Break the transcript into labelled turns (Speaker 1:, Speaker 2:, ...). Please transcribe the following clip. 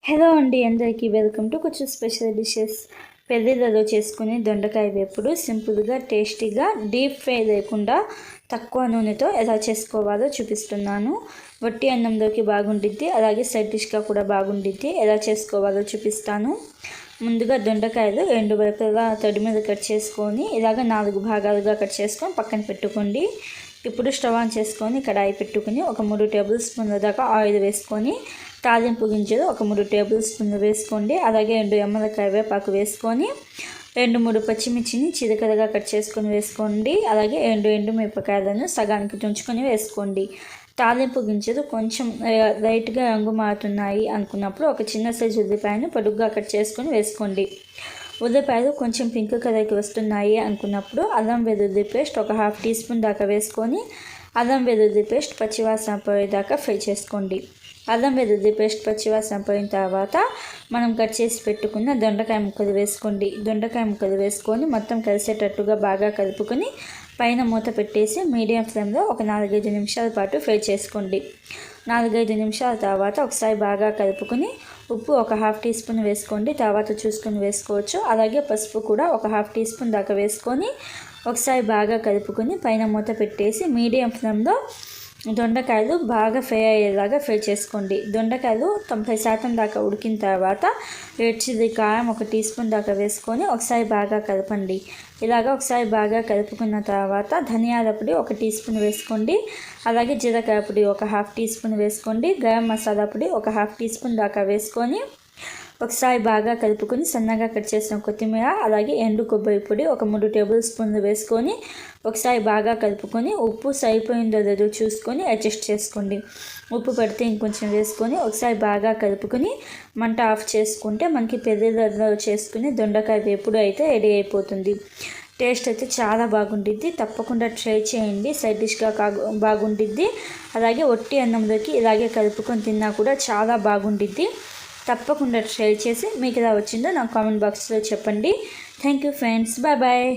Speaker 1: Hello అండి, అందరికీ welcome to కొంచెం స్పెషల్ డిషెస్. పెళ్ళిళ్ళలో చేసుకునే దొండకాయ వేపుడు సింపుల్గా టేస్టీగా డీప్ ఫ్రై లేకుండా తక్కువ నూనెతో ఎలా చేసుకోవాలో చూపిస్తున్నాను. వట్టి అన్నంలోకి బాగుండిద్ది, అలాగే సైడ్ డిష్గా కూడా బాగుండిద్ది. ఎలా చేసుకోవాలో చూపిస్తాను. ముందుగా దొండకాయలు 2 వైపులా తడి మీద కట్ చేసుకొని ఇలాగ 4 భాగాలుగా కట్ చేసుకొని పక్కన పెట్టుకోండి. ఇప్పుడు స్టవ్ ఆన్ చేసుకొని కడాయి పెట్టుకుని ఒక 3 టేబుల్ స్పూన్ల దాకా ఆయిల్ వేసుకొని తాలింపు గింజలు ఒక 3 టేబుల్ స్పూన్లు వేసుకోండి. అలాగే 2 ఎమ్మల కరివేపాకు వేసుకొని 2-3 పచ్చిమిర్చిని చిరకరగా కట్ చేసుకొని వేసుకోండి. అలాగే 2 ఎండుమిరపకాయలను సగానికి తుంచుకొని వేసుకోండి. తాలింపు గింజలు కొంచెం లైట్గా రంగు మారుతున్నాయి అనుకున్నప్పుడు ఒక చిన్న సైజు ఉల్లిపాయను పొడుగ్గా కట్ చేసుకొని వేసుకోండి. ఉల్లిపాయలు కొంచెం పింక్ కలర్కి వస్తున్నాయి అనుకున్నప్పుడు అల్లం వెల్లుల్లి పేస్ట్ ఒక 1/2 టీ స్పూన్ దాకా వేసుకొని అల్లం వెల్లుల్లి పేస్ట్ పచ్చివాసన పోయేదాకా ఫ్రై చేసుకోండి. అల్లం వెల్లుల్లి పేస్ట్ పచ్చివాసన పోయిన తర్వాత మనం కట్ చేసి పెట్టుకున్న దొండకాయ ముక్కలు వేసుకోండి. దొండకాయ ముక్కలు వేసుకొని మొత్తం కలిసేటట్టుగా బాగా కలుపుకొని పైన మూత పెట్టేసి మీడియం ఫ్లేమ్లో ఒక 4-5 నిమిషాల పాటు ఫ్రై చేసుకోండి. 4-5 నిమిషాల తర్వాత ఒకసారి బాగా కలుపుకొని ఉప్పు ఒక 1/2 టీ స్పూన్ వేసుకోండి. తర్వాత చూసుకొని వేసుకోవచ్చు. అలాగే పసుపు కూడా ఒక 1/2 టీ స్పూన్ దాకా వేసుకొని ఒకసారి బాగా కలుపుకొని పైన మూత పెట్టేసి మీడియం ఫ్లేమ్లో దొండకాయలు బాగా ఫ్రై అయ్యేలాగా ఫ్రై చేసుకోండి. దొండకాయలు 90% దాకా ఉడికిన తర్వాత రెడ్ చిల్లీ కారం ఒక టీ స్పూన్ దాకా వేసుకొని ఒకసారి బాగా కలపండి. ఇలాగ ఒకసారి బాగా కలుపుకున్న తర్వాత ధనియాల పొడి ఒక టీ స్పూన్ వేసుకోండి. అలాగే జీలకర్ర పొడి ఒక 1/2 టీ స్పూన్ వేసుకోండి. గరం మసాలా పొడి ఒక 1/2 టీ స్పూన్ దాకా వేసుకొని ఒకసారి బాగా కలుపుకొని సన్నగా కట్ చేసిన కొత్తిమీర అలాగే ఎండు కొబ్బరి పొడి ఒక 3 టేబుల్ స్పూన్లు వేసుకొని ఒకసారి బాగా కలుపుకొని ఉప్పు సరిపోయిందో లేదో చూసుకొని అడ్జస్ట్ చేసుకోండి. ఉప్పు పడితే ఇంకొంచెం వేసుకొని ఒకసారి బాగా కలుపుకొని మంట ఆఫ్ చేసుకుంటే మనకి పెళ్ళిళ్ళలో చేసుకుని దొండకాయ వేపుడు అయితే రెడీ అయిపోతుంది. టేస్ట్ అయితే చాలా బాగుండిద్ది. తప్పకుండా ట్రై చేయండి. సైడ్ డిష్గా బాగుండిద్ది. అలాగే వట్టి అన్నంలోకి ఇలాగే కలుపుకొని తిన్నా కూడా చాలా బాగుండిద్ది. తప్పకుండా ట్రై చేసి మీకు ఎలా వచ్చిందో నాకు కామెంట్ బాక్స్లో చెప్పండి. Thank you friends, bye bye.